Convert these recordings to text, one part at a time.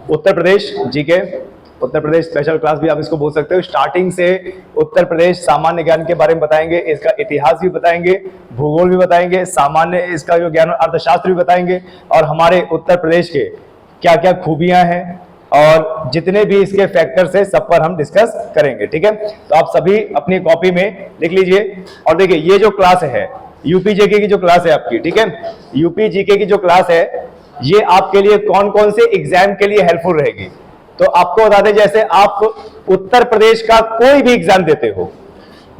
Uttar Pradesh GK, Uttar Pradesh special class भी आप इसको बोल सकते हो। स्टार्टिंग से उत्तर प्रदेश सामान्य ज्ञान के बारे में बताएंगे, इसका इतिहास भी बताएंगे, भूगोल भी बताएंगे, सामान्य इसका जो ज्ञान अर्थशास्त्र भी बताएंगे, और हमारे उत्तर प्रदेश के क्या क्या खूबियां हैं और जितने भी इसके फैक्टर्स है सब पर हम डिस्कस करेंगे। ठीक है, तो आप सभी अपनी कॉपी में लिख लीजिए। और देखिए ये जो क्लास है यूपी जीके की जो क्लास है आपकी, ठीक है, यूपी जीके की जो क्लास है ये आपके लिए कौन कौन से एग्जाम के लिए हेल्पफुल रहेगी। तो आपको बता दें, जैसे आप उत्तर प्रदेश का कोई भी एग्जाम देते हो,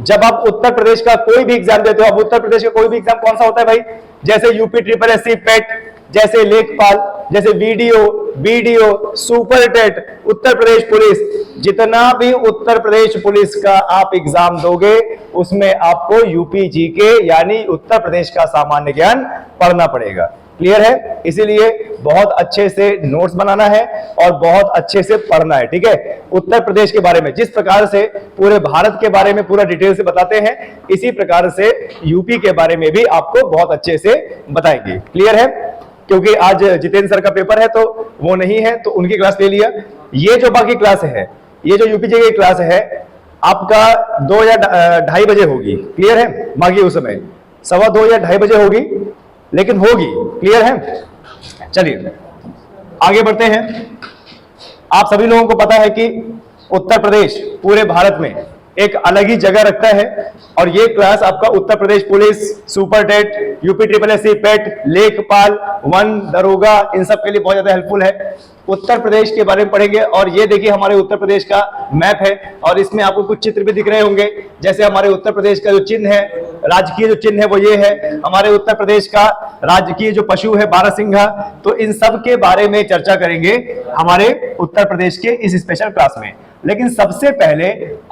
जब आप उत्तर प्रदेश का कोई भी एग्जाम देते हो, अब उत्तर प्रदेश का कोई भी एग्जाम कौन सा होता है भाई, जैसे यूपी ट्रिपल एससी पेट, जैसे लेखपाल, जैसे वीडियो, बीडीओ, सुपर टेट, उत्तर प्रदेश पुलिस, जितना भी उत्तर प्रदेश पुलिस का आप एग्जाम दोगे उसमें आपको यूपी जीके यानी उत्तर प्रदेश का सामान्य ज्ञान पढ़ना पड़ेगा। क्लियर है? इसीलिए बहुत अच्छे से नोट्स बनाना है और बहुत अच्छे से पढ़ना है। ठीक है, उत्तर प्रदेश के बारे में जिस प्रकार से पूरे भारत के बारे में पूरा डिटेल से बताते हैं, इसी प्रकार से यूपी के बारे में भी आपको बहुत अच्छे से बताएंगे। क्लियर है? क्योंकि आज जितेंद्र सर का पेपर है तो वो नहीं है, तो उनकी क्लास ले लिया। ये जो बाकी क्लास है, ये जो यूपी की क्लास है आपका 2 या 2:30 बजे होगी। क्लियर है? बाकी उस समय 2:15 या 2:30 बजे होगी, लेकिन होगी। क्लियर है? चलिए आगे बढ़ते हैं। आप सभी लोगों को पता है कि उत्तर प्रदेश पूरे भारत में एक अलग ही जगह रखता है, और ये क्लास आपका Uttar Pradesh police, super TET, UP triple SC PET, लेखपाल, वन, दरोगा, इन सब के लिए बहुत ज्यादा हेल्पफुल है। उत्तर प्रदेश के बारे में पढ़ेंगे। और ये देखिए हमारे उत्तर प्रदेश का मैप है, और इसमें आपको कुछ चित्र भी दिख रहे होंगे। जैसे हमारे उत्तर प्रदेश का जो चिन्ह है, राजकीय जो चिन्ह है वो ये है। हमारे उत्तर प्रदेश का राजकीय जो पशु है बारहसिंघा। तो इन सब के बारे में चर्चा करेंगे हमारे उत्तर प्रदेश के इस स्पेशल क्लास में। लेकिन सबसे पहले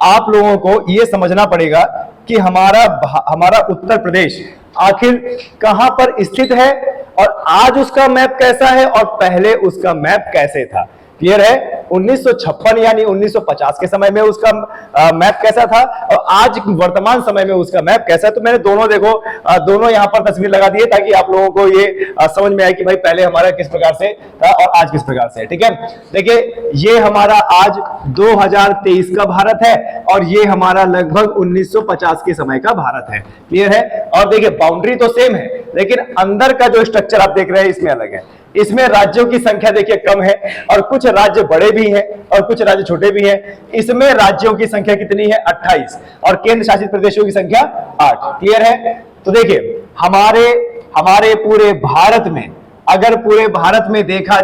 आप लोगों को यह समझना पड़ेगा कि हमारा उत्तर प्रदेश आखिर कहां पर स्थित है, और आज उसका मैप कैसा है और पहले उसका मैप कैसे था। क्लियर है? 1956 यानी 1950 के समय में उसका मैप कैसा था और आज वर्तमान समय में उसका मैप कैसा है। तो मैंने दोनों देखो दोनों यहां पर तस्वीर लगा दी है ताकि आप लोगों को ये समझ में आए कि भाई पहले हमारा किस प्रकार से था और आज किस प्रकार से है। ठीक है, देखिए ये हमारा आज 2023 का भारत है और ये हमारा लगभग 1950 के समय का भारत है। क्लियर है? और देखिए बाउंड्री तो सेम है, लेकिन अंदर का जो स्ट्रक्चर आप देख रहे हैं इसमें अलग है। इसमें राज्यों की संख्या देखिए कम है और कुछ राज्य बड़े भी हैं और कुछ राज्य छोटे भी हैं। इसमें राज्यों की संख्या कितनी है? 28, और केंद्र शासित प्रदेशों की संख्या 8। क्लियर है? तो देखिए हमारे पूरे भारत में, अगर पूरे भारत में देखा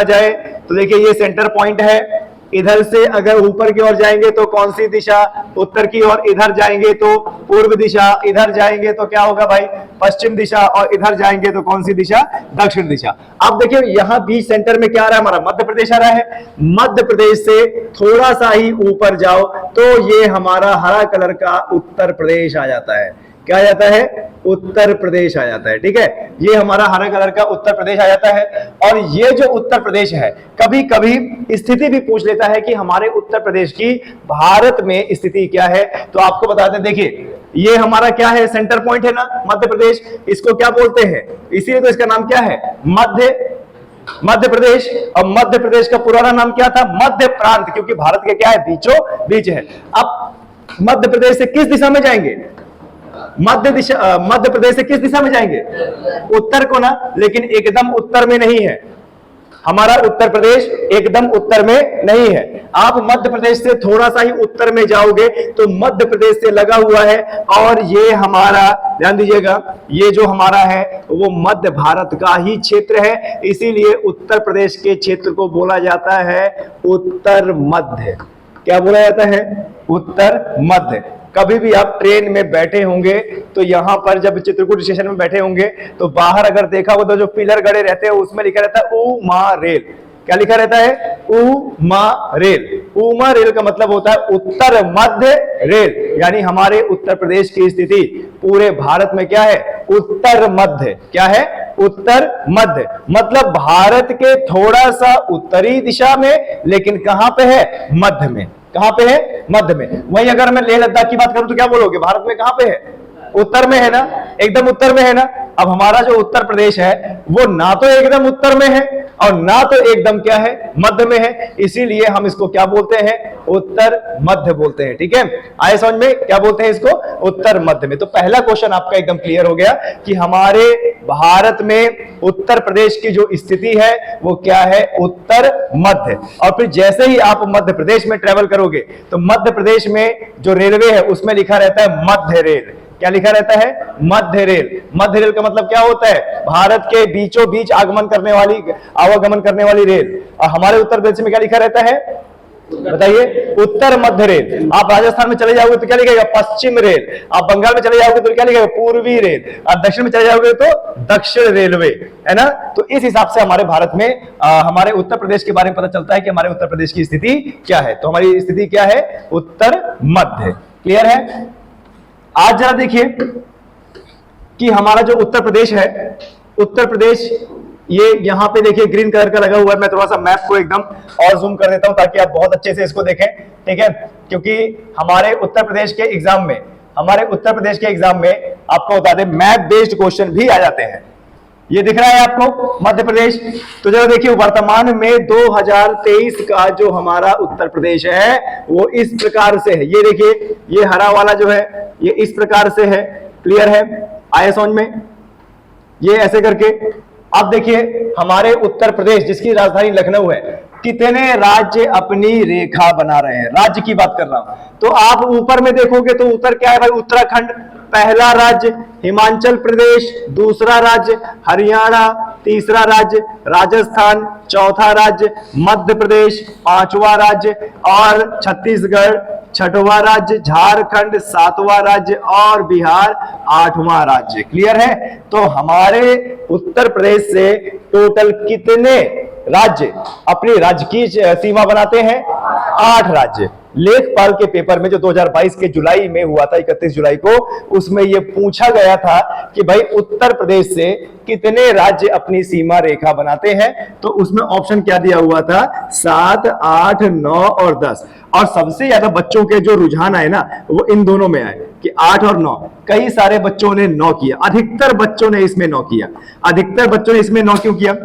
जाए तो देखिए ये सेंटर पॉइंट है। इधर से अगर ऊपर की ओर जाएंगे तो कौन सी दिशा? उत्तर की ओर। इधर जाएंगे तो पूर्व दिशा, इधर जाएंगे तो क्या होगा भाई? पश्चिम दिशा, और इधर जाएंगे तो कौन सी दिशा? दक्षिण दिशा। अब देखिए यहां बीच सेंटर में क्या आ रहा है? हमारा मध्य प्रदेश आ रहा है। मध्य प्रदेश से थोड़ा सा ही ऊपर जाओ तो ये हमारा हरा कलर का उत्तर प्रदेश आ जाता है। क्या आ जाता है? उत्तर प्रदेश आ जाता है। ठीक है, ये हमारा हरा कलर का उत्तर प्रदेश आ जाता है। और ये जो उत्तर प्रदेश है कभी कभी स्थिति भी पूछ लेता है कि हमारे उत्तर प्रदेश की भारत में स्थिति क्या है। तो आपको बताते हैं, देखिए ये हमारा क्या है? सेंटर पॉइंट है ना मध्य प्रदेश। इसको क्या बोलते हैं? इसीलिए तो इसका नाम क्या है? मध्य प्रदेश। और मध्य प्रदेश का पुराना नाम क्या था? मध्य प्रांत, क्योंकि भारत के क्या है? बीचों बीच है। अब मध्य प्रदेश से किस दिशा में जाएंगे? मध्य प्रदेश से किस दिशा में जाएंगे? उत्तर को ना, लेकिन एकदम उत्तर में नहीं है। हमारा उत्तर प्रदेश एकदम उत्तर में नहीं है। आप मध्य प्रदेश से थोड़ा सा ही उत्तर में जाओगे तो मध्य प्रदेश से लगा हुआ है, और ये हमारा, ध्यान दीजिएगा, ये जो हमारा है वो मध्य भारत का ही क्षेत्र है। इसीलिए उत्तर प्रदेश के क्षेत्र को बोला जाता है उत्तर मध्य। क्या बोला जाता है? उत्तर मध्य। कभी भी आप ट्रेन में बैठे होंगे तो यहां पर जब चित्रकूट स्टेशन में बैठे होंगे तो बाहर अगर देखा हो तो जो पिलर गड़े रहते हैं उसमें लिखा रहता है उमा रेल। क्या लिखा रहता है? उमा रेल। उमा रेल का मतलब होता है उत्तर मध्य रेल, यानी हमारे उत्तर प्रदेश की स्थिति पूरे भारत में क्या है? उत्तर मध्य। क्या है? उत्तर मध्य, मतलब भारत के थोड़ा सा उत्तरी दिशा में, लेकिन कहां पे है? मध्य में। कहां पे है? मध्य में। वहीं अगर मैं लेह लद्दाख की बात करूं तो क्या बोलोगे? भारत में कहां पे है? उत्तर में है ना। एकदम उत्तर में है ना। अब हमारा जो उत्तर प्रदेश है वो ना तो एकदम उत्तर में है और ना तो एकदम क्या है, मध्य में है, इसीलिए हम इसको क्या बोलते हैं, उत्तर मध्य बोलते हैं। ठीक है, आए समझ में, क्या बोलते हैं इसको, उत्तर मध्य में। तो पहला क्वेश्चन आपका एकदम क्लियर हो गया कि हमारे भारत में उत्तर प्रदेश की जो स्थिति है वो क्या है, उत्तर मध्य। और फिर जैसे ही आप मध्य प्रदेश में ट्रेवल करोगे तो मध्य प्रदेश में जो रेलवे है उसमें लिखा रहता है मध्य रेल। क्या लिखा रहता है, मध्य रेल। मध्य रेल का मतलब क्या होता है, भारत के बीचों बीच आवागमन करने वाली रेल। और हमारे उत्तर प्रदेश में क्या लिखा रहता है, बताइए, उत्तर मध्य रेल। आप राजस्थान में चले जाओगे तो क्या लिखेगा, पश्चिम रेल। आप बंगाल में चले जाओगे तो क्या लिखेगा, पूर्वी रेल। आप दक्षिण में चले जाओगे तो दक्षिण रेलवे, है ना। तो इस हिसाब से हमारे भारत में हमारे उत्तर प्रदेश के बारे में पता चलता है कि हमारे उत्तर प्रदेश की स्थिति क्या है। तो हमारी स्थिति क्या है, उत्तर मध्य। क्लियर है। आज जरा देखिए कि हमारा जो उत्तर प्रदेश है, उत्तर प्रदेश ये यहां पे देखिए ग्रीन कलर का लगा हुआ है। मैं थोड़ा सा मैप को एकदम और जूम कर देता हूं ताकि आप बहुत अच्छे से इसको देखें। ठीक है, क्योंकि हमारे उत्तर प्रदेश के एग्जाम में आपको बता दें मैप बेस्ड क्वेश्चन भी आ जाते हैं। ये दिख रहा है आपको मध्य प्रदेश। तो जरा देखिए वर्तमान में 2023 का जो हमारा उत्तर प्रदेश है वो इस प्रकार से है। ये देखिए, ये हरा वाला जो है ये इस प्रकार से है। क्लियर है, आए समझ में, ये ऐसे करके। अब देखिए हमारे उत्तर प्रदेश जिसकी राजधानी लखनऊ है, कितने राज्य अपनी रेखा बना रहे हैं, राज्य की बात कर रहा हूं। तो आप ऊपर में देखोगे तो उत्तर क्या है भाई, उत्तराखंड पहला राज्य, हिमाचल प्रदेश दूसरा राज्य, हरियाणा तीसरा राज्य, राजस्थान चौथा राज्य, मध्य प्रदेश पांचवा राज्य और छत्तीसगढ़ छठवां राज्य, झारखंड सातवां राज्य और बिहार आठवां राज्य। क्लियर है। तो हमारे उत्तर प्रदेश से टोटल कितने राज्य अपनी राज्य की सीमा बनाते हैं, 8 राज्य। लेखपाल के पेपर में जो 2022 के जुलाई में हुआ था, 31 जुलाई को, उसमें यह पूछा गया था कि भाई उत्तर प्रदेश से कितने राज्य अपनी सीमा रेखा बनाते हैं। तो उसमें ऑप्शन क्या दिया हुआ था, 7, 8, 9 और 10। और सबसे ज्यादा बच्चों के जो रुझान आए ना वो इन दोनों में आए कि 8 और 9। कई सारे बच्चों ने 9 किया, अधिकतर बच्चों ने इसमें 9 किया। अधिकतर बच्चों ने इसमें 9 क्यों किया,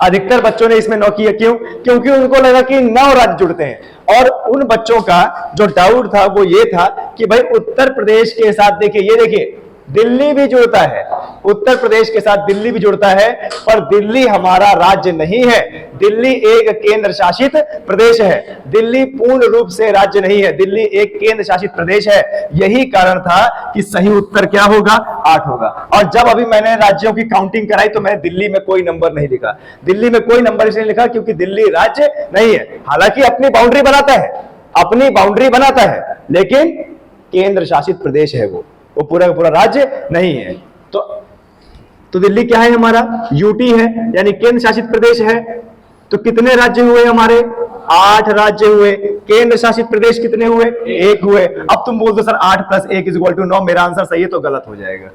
अधिकतर बच्चों ने इसमें 9 किया क्यों, क्योंकि उनको लगा कि 9 राज्य जुड़ते हैं। और उन बच्चों का जो डाउट था वो ये था कि भाई उत्तर प्रदेश के साथ देखिए, ये देखिए दिल्ली भी जुड़ता है, उत्तर प्रदेश के साथ दिल्ली भी जुड़ता है, पर दिल्ली हमारा राज्य नहीं है। दिल्ली एक केंद्र शासित प्रदेश है, दिल्ली पूर्ण रूप से राज्य नहीं है, दिल्ली एक केंद्र शासित प्रदेश है। यही कारण था कि सही उत्तर क्या होगा, 8 होगा। और जब अभी मैंने राज्यों की काउंटिंग कराई तो मैंने दिल्ली में कोई नंबर नहीं लिखा। दिल्ली में कोई नंबर इसलिए लिखा क्योंकि दिल्ली राज्य नहीं है। हालांकि अपनी बाउंड्री बनाता है, लेकिन केंद्र शासित प्रदेश है, वो पूरा का पूरा राज्य नहीं है। तो दिल्ली क्या है, हमारा यूटी है, यानी केंद्र शासित प्रदेश है। तो कितने राज्य हुए हमारे, 8 राज्य हुए। केंद्र शासित प्रदेश कितने हुए, 1 हुए। अब तुम बोल दो सर 8 + 1 = 9, मेरा आंसर सही है, तो गलत हो जाएगा।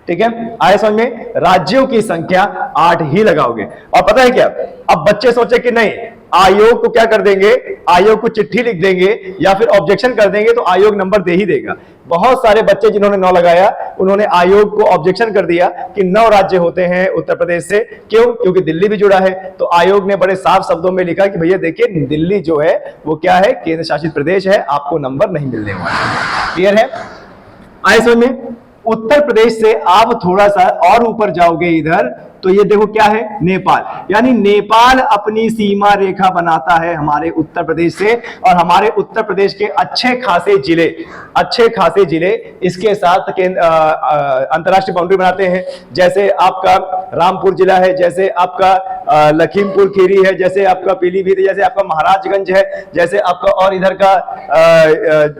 ठीक है, आए समझ में, राज्यों की संख्या 8 ही लगाओगे। और पता है क्या, अब बच्चे सोचे कि नहीं, आयोग को क्या कर देंगे, आयोग को चिट्ठी लिख देंगे या फिर ऑब्जेक्शन कर देंगे तो आयोग नंबर दे ही देगा। बहुत सारे बच्चे जिन्होंने 9 लगाया उन्होंने आयोग को ऑब्जेक्शन कर दिया कि 9 राज्य होते हैं उत्तर प्रदेश से। क्यों, क्योंकि दिल्ली भी जुड़ा है। तो आयोग ने बड़े साफ शब्दों में लिखा कि भैया देखिए दिल्ली जो है वो क्या है, केंद्र शासित प्रदेश है, आपको नंबर नहीं मिलने वाला। क्लियर है, आए समझ में। उत्तर प्रदेश से आप थोड़ा सा और ऊपर जाओगे इधर तो ये देखो क्या है, नेपाल। यानी नेपाल अपनी सीमा रेखा बनाता है हमारे उत्तर प्रदेश से। और हमारे उत्तर प्रदेश के अच्छे खासे जिले इसके साथ अंतरराष्ट्रीय बाउंड्री बनाते हैं। जैसे आपका रामपुर जिला है, जैसे आपका लखीमपुर खीरी है, जैसे आपका पीलीभीत है, जैसे आपका महाराजगंज है, जैसे आपका और इधर का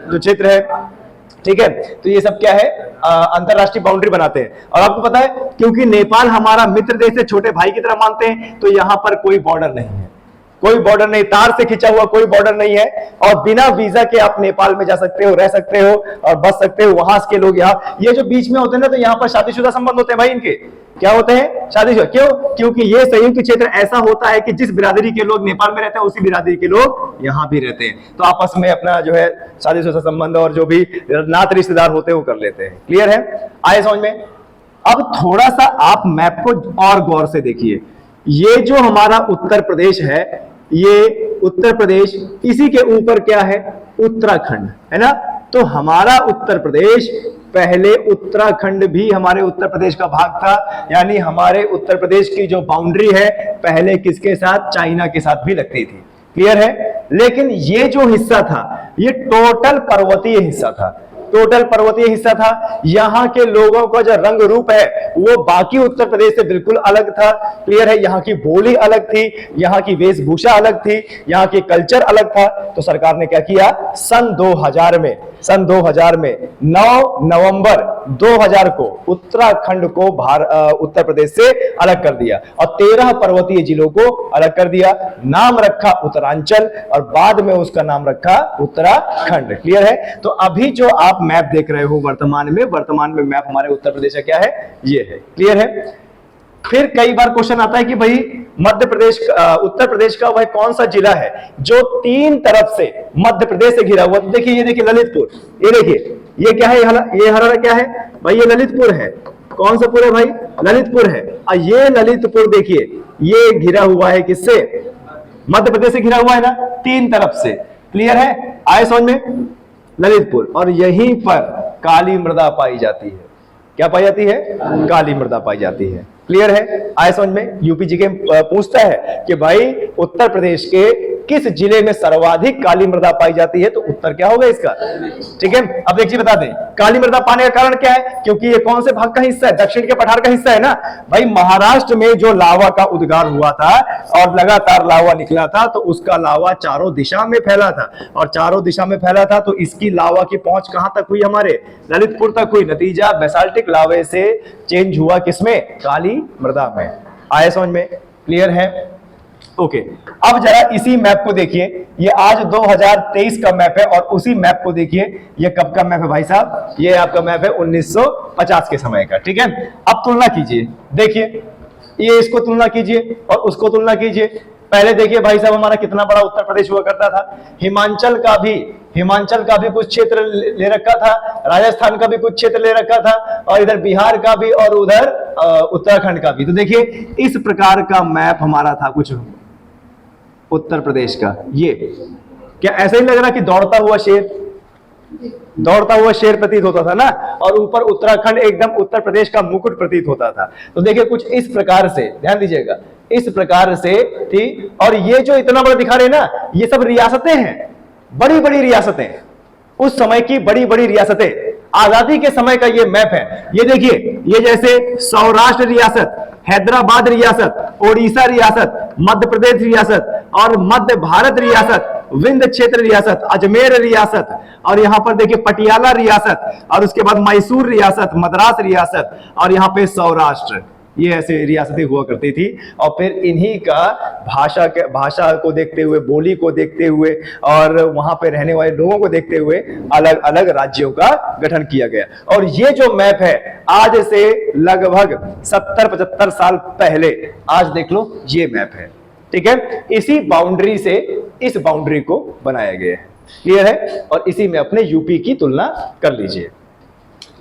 जो क्षेत्र है। ठीक है, तो ये सब क्या है, अंतरराष्ट्रीय बाउंड्री बनाते हैं। और आपको पता है क्योंकि नेपाल हमारा मित्र देश है, छोटे भाई की तरह मानते हैं, तो यहां पर कोई बॉर्डर नहीं है। कोई बॉर्डर नहीं, तार से खिंचा हुआ कोई बॉर्डर नहीं है, और बिना वीजा के आप नेपाल में जा सकते हो, रह सकते हो और बस सकते हो। वहां के लोग यहाँ, ये जो बीच में होते हैं ना, तो यहाँ पर शादीशुदा संबंध होते हैं भाई इनके। क्या होते हैं? शादीशुदा। क्यों? क्योंकि ये संयुक्त क्षेत्र ऐसा होता है कि जिस बिरादरी के लोग नेपाल में रहते हैं उसी बिरादरी के लोग यहाँ भी रहते हैं, तो आपस में अपना जो है शादीशुदा संबंध और जो भी नात रिश्तेदार होते हैं वो कर लेते हैं। क्लियर है? आए समझ में? अब थोड़ा सा आप मैप को और गौर से देखिए। ये जो हमारा उत्तर प्रदेश है, ये उत्तर प्रदेश, इसी के ऊपर क्या है? उत्तराखंड है ना। तो हमारा उत्तर प्रदेश, पहले उत्तराखंड भी हमारे उत्तर प्रदेश का भाग था, यानी हमारे उत्तर प्रदेश की जो बाउंड्री है पहले किसके साथ? चाइना के साथ भी लगती थी। क्लियर है? लेकिन ये जो हिस्सा था ये टोटल पर्वतीय हिस्सा था, टोटल पर्वतीय हिस्सा था। यहाँ के लोगों का जो रंग रूप है वो बाकी उत्तर प्रदेश से बिल्कुल अलग था। क्लियर है? यहाँ की बोली अलग थी, यहाँ की वेशभूषा अलग थी, यहाँ की कल्चर अलग था। तो सरकार ने क्या किया? सन 2000 में 9 नवंबर 2000 को उत्तराखंड को उत्तर प्रदेश से अलग कर दिया और 13 पर्वतीय जिलों को अलग कर दिया। नाम रखा उत्तरांचल और बाद में उसका नाम रखा उत्तराखंड। क्लियर है? तो अभी जो आप मैप देख रहे हो वर्तमान में मैप हमारे उत्तर प्रदेश का क्या है? ये है। क्लियर है? फिर कई बार क्वेश्चन आता है कि भाई मध्य प्रदेश, उत्तर प्रदेश का वह कौन सा जिला है जो 3 तरफ से मध्य प्रदेश से घिरा हुआ? तो देखिए, ये देखिए ललितपुर, ये देखिए, ये क्या है? ये हरा क्या है भाई? ये ललितपुर है। कौन सा पुर है भाई? ललितपुर है। और ये ललितपुर देखिए, ये घिरा हुआ है किससे? मध्य प्रदेश से घिरा हुआ है ना, 3 तरफ से। क्लियर है? आए समझ में? ललितपुर, और यहीं पर काली मृदा पाई जाती है। क्या पाई जाती है? काली मृदा पाई जाती है। क्लियर है? आए समझ में? यूपी जी के पूछता है कि भाई उत्तर प्रदेश के किस जिले में सर्वाधिक काली मृदा पाई जाती है, तो उत्तर क्या होगा इसका? ठीक है। अब एक चीज बता दें, काली मृदा पाने का कारण क्या है? क्योंकि ये कौन से भाग का हिस्सा है? दक्षिण के पठार का हिस्सा है ना भाई। महाराष्ट्र में जो लावा का उद्गार हुआ था और लगातार लावा निकला था, तो उसका लावा चारों दिशा में फैला था, और चारों दिशा में फैला था तो इसकी लावा की पहुंच कहां तक हुई? हमारे ललितपुर तक हुई। नतीजा बेसाल्टिक लावे से चेंज हुआ किसमें? काली मृदा में। आए समझ में? क्लियर है? ओके। अब जरा इसी मैप को देखिए, ये आज 2023 का मैप है, और उसी मैप को देखिए, ये कब का मैप है भाई साहब? ये आपका मैप है 1950 के समय का। ठीक है। अब तुलना कीजिए, देखिए ये इसको तुलना कीजिए और उसको तुलना कीजिए। पहले देखिए भाई साहब, हमारा कितना बड़ा उत्तर प्रदेश हुआ करता था। हिमाचल का भी कुछ क्षेत्र ले रखा था, राजस्थान का भी कुछ क्षेत्र ले रखा था, और इधर बिहार का भी और उधर उत्तराखंड का भी। तो देखिए इस प्रकार का मैप हमारा था कुछ उत्तर प्रदेश का। ये क्या ऐसा ही लग रहा कि दौड़ता हुआ शेर प्रतीत होता था ना, और ऊपर उत्तराखंड एकदम उत्तर प्रदेश का मुकुट प्रतीत होता था। तो देखिए कुछ इस प्रकार से, ध्यान दीजिएगा, इस प्रकार से थी। और ये जो इतना बड़ा दिखा रहे हैं ना, ये सब रियासतें हैं, बड़ी बड़ी रियासतें, उस समय की बड़ी बड़ी रियासतें। आजादी के समय का ये मैप है। ये देखिए, ये जैसे सौराष्ट्र रियासत, हैदराबाद रियासत, ओडिशा रियासत, मध्य प्रदेश रियासत और मध्य भारत रियासत, विंध्य क्षेत्र रियासत, अजमेर रियासत, और यहां पर देखिए पटियाला रियासत, और उसके बाद मैसूर रियासत, मद्रास रियासत, और यहां पे सौराष्ट्र। ये ऐसे रियासतें हुआ करती थी। और फिर इन्हीं का भाषा को देखते हुए, बोली को देखते हुए और वहां पे रहने वाले लोगों को देखते हुए अलग अलग राज्यों का गठन किया गया। और ये जो मैप है आज से लगभग 70-75 साल पहले, आज देख लो ये मैप है। ठीक है। इसी बाउंड्री से इस बाउंड्री को बनाया गया है। क्लियर है? और इसी में अपने यूपी की तुलना कर लीजिए।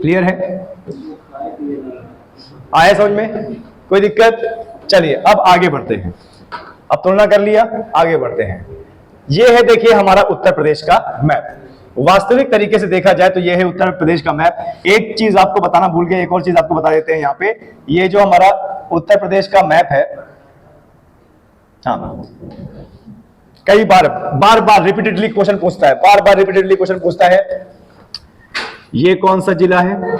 क्लियर है? आया समझ में? कोई दिक्कत? चलिए अब आगे बढ़ते हैं। अब तुलना कर लिया, आगे बढ़ते हैं। ये है देखिए हमारा उत्तर प्रदेश का मैप। वास्तविक तरीके से देखा जाए तो ये है उत्तर प्रदेश का मैप। एक चीज आपको बताना भूल गए, एक और चीज आपको बता देते हैं। यहाँ पे ये जो हमारा उत्तर प्रदेश का मैप है, हाँ, कई बार रिपीटेडली क्वेश्चन पूछता है, ये कौन सा जिला है?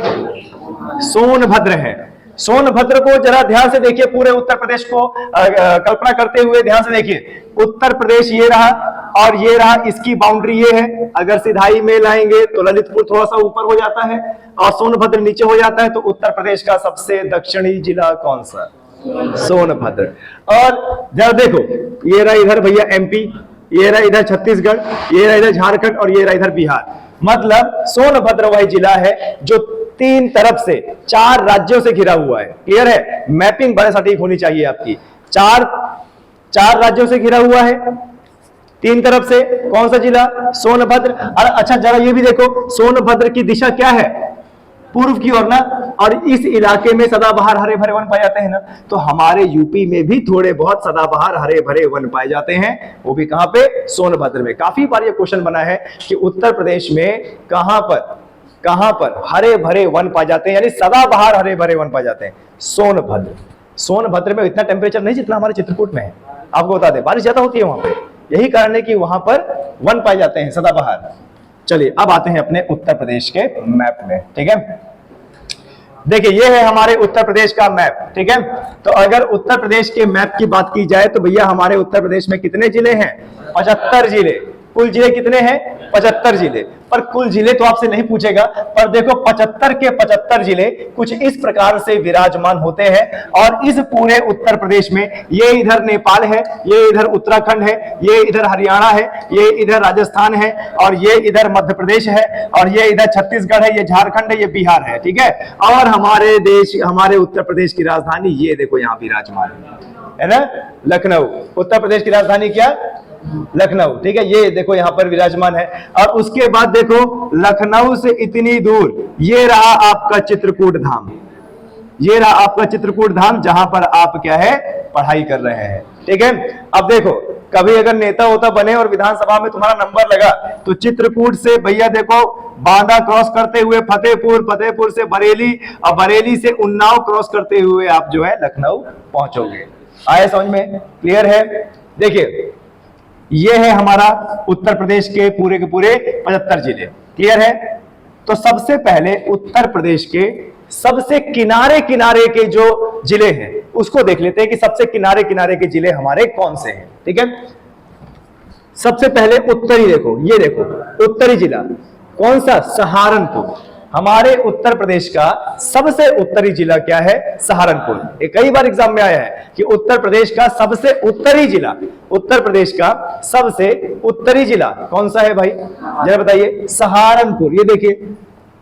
सोनभद्र है। सोनभद्र को जरा ध्यान से देखिए, पूरे उत्तर प्रदेश को कल्पना करते हुए ध्यान से देखिए। उत्तर प्रदेश ये रहा और ये रहा, इसकी बाउंड्री ये है। अगर सिधाई में लाएंगे तो ललितपुर थोड़ा सा ऊपर हो जाता है और सोनभद्र नीचे हो जाता है। तो उत्तर प्रदेश का सबसे दक्षिणी जिला कौन सा? सोनभद्र। और जरा देखो, ये रहा इधर भैया एमपी, ये रहा इधर छत्तीसगढ़, ये रहा इधर झारखंड और ये रहा इधर बिहार। मतलब सोनभद्र वही जिला है जो 3 तरफ से 4 राज्यों से घिरा हुआ है। क्लियर है? मैपिंग बड़े सटीक होनी चाहिए आपकी। 4 राज्यों से घिरा हुआ है, 3 तरफ से। कौन सा जिला? सोनभद्र। और अच्छा जरा ये भी देखो, सोनभद्र की दिशा क्या है? पूर्व की ओर ना। और इस इलाके में सदाबहार हरे भरे वन पाए जाते हैं ना, तो हमारे यूपी में भी थोड़े बहुत सदाबहार हरे भरे वन पाए जाते हैं, वो भी कहां पे? सोनभद्र में। काफी बार ये क्वेश्चन बना है कि उत्तर प्रदेश में कहां पर हरे भरे वन पाए जाते हैं, यानी सदाबहार हरे भरे वन पाए जाते हैं? सोनभद्र। सोनभद्र में इतना टेम्परेचर नहीं जितना हमारे चित्रकूट में है। आपको बता दें, बारिश ज्यादा होती है वहां पे, यही कारण है कि वहां पर वन पाए जाते हैं सदाबहार। चलिए अब आते हैं अपने उत्तर प्रदेश के मैप में। ठीक है, देखिए ये है हमारे उत्तर प्रदेश का मैप। ठीक है, तो अगर उत्तर प्रदेश के मैप की बात की जाए तो भैया हमारे उत्तर प्रदेश में कितने जिले हैं? 75 जिले। कुल जिले कितने हैं? 75 जिले। पर कुल जिले तो आपसे नहीं पूछेगा, पर देखो 75 के 75 जिले कुछ इस प्रकार से विराजमान होते हैं। और इस पूरे उत्तर प्रदेश में ये इधर नेपाल है, ये इधर उत्तराखंड है, ये इधर हरियाणा है, ये इधर राजस्थान है, और ये इधर मध्य प्रदेश है, और ये इधर छत्तीसगढ़ है, ये झारखंड है, ये बिहार है। ठीक है, और हमारे उत्तर प्रदेश की राजधानी ये देखो यहाँ विराजमान है ना, लखनऊ। उत्तर प्रदेश की राजधानी क्या? लखनऊ। ठीक है, ये देखो यहां पर विराजमान है। और उसके बाद देखो लखनऊ से इतनी दूर ये रहा आपका चित्रकूट धाम, ये रहा आपका चित्रकूट धाम, जहां पर आप क्या है? पढ़ाई कर रहे हैं। ठीक है, अब देखो कभी अगर नेता होता बने और विधानसभा में तुम्हारा नंबर लगा तो चित्रकूट से भैया देखो बांदा क्रॉस करते हुए फतेहपुर, फतेहपुर से बरेली, और बरेली से उन्नाव क्रॉस करते हुए आप जो है लखनऊ पहुंचोगे। आए समझ में? क्लियर है? देखिए ये है हमारा उत्तर प्रदेश के पूरे 75 जिले। क्लियर है? तो सबसे पहले उत्तर प्रदेश के सबसे किनारे किनारे के जो जिले हैं उसको देख लेते हैं कि सबसे किनारे किनारे के जिले हमारे कौन से हैं। ठीक है, सबसे पहले उत्तरी, देखो ये देखो उत्तरी जिला कौन सा? सहारनपुर। हमारे उत्तर प्रदेश का सबसे उत्तरी जिला क्या है? सहारनपुर। ये कई बार एग्जाम में आया है कि उत्तर प्रदेश का सबसे उत्तरी जिला, उत्तर प्रदेश का सबसे उत्तरी जिला कौन सा है भाई? जरा बताइए। सहारनपुर। ये देखिए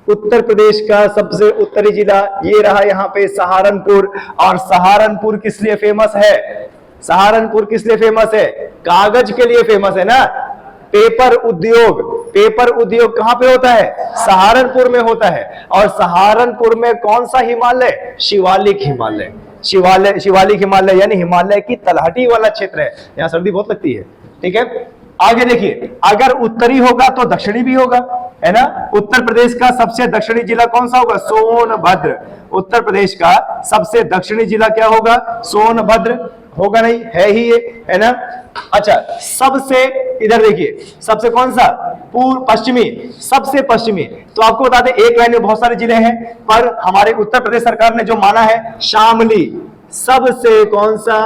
उत्तर प्रदेश का सबसे उत्तरी जिला ये रहा यहाँ पे सहारनपुर। और सहारनपुर किस लिए फेमस है? सहारनपुर किस लिए फेमस है? कागज के लिए फेमस है ना। पेपर उद्योग, पेपर उद्योग कहां पे होता है? सहारनपुर में होता है। और सहारनपुर में कौन सा हिमालय? शिवालिक हिमालय। शिवालिक हिमालय यानी हिमालय की तलहटी वाला क्षेत्र है, यहाँ सर्दी बहुत लगती है। ठीक है, आगे देखिए, अगर उत्तरी होगा तो दक्षिणी भी होगा, है ना। उत्तर प्रदेश का सबसे दक्षिणी जिला कौन सा होगा? सोनभद्र। उत्तर प्रदेश का सबसे दक्षिणी जिला क्या होगा? सोनभद्र। होगा नहीं? है ही ये, है ना। अच्छा, सबसे इधर देखिए, सबसे कौन सा? पूर्व पश्चिमी, सबसे पश्चिमी। तो आपको बता दें एक लाइन में बहुत सारे जिले हैं, पर हमारे उत्तर प्रदेश सरकार ने जो माना है शामली, सबसे कौन सा